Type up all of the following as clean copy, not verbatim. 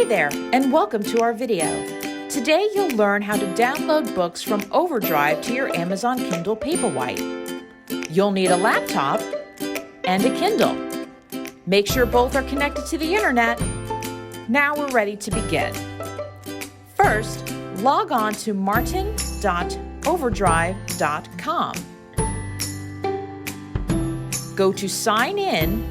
there, and welcome to our video. Today you'll learn how to download books from Overdrive to your Amazon Kindle Paperwhite. You'll need a laptop and a Kindle. Make sure both are connected to the internet. Now we're ready to begin. First, log on to martin.overdrive.com. Go to Sign In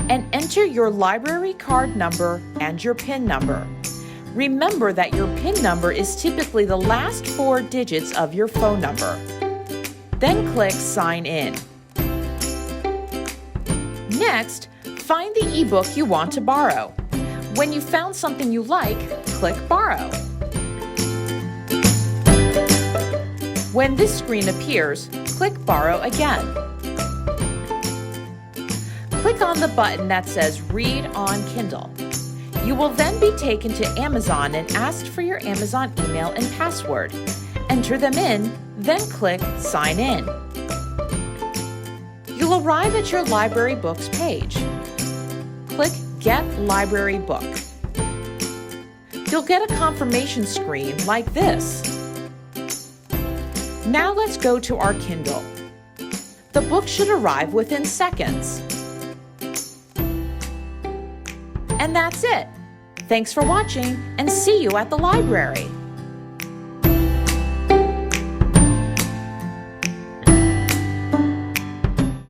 and enter your library card number and your PIN number. Remember that your PIN number is typically the last 4 digits of your phone number. Then click Sign In. Next, find the ebook you want to borrow. When you found something you like, click Borrow. When this screen appears, click Borrow again. Click on the button that says Read on Kindle. You will then be taken to Amazon and asked for your Amazon email and password. Enter them in, then click Sign In. You'll arrive at your library books page. Click Get Library Book. You'll get a confirmation screen like this. Now let's go to our Kindle. The book should arrive within seconds. And that's it. Thanks for watching, and see you at the library.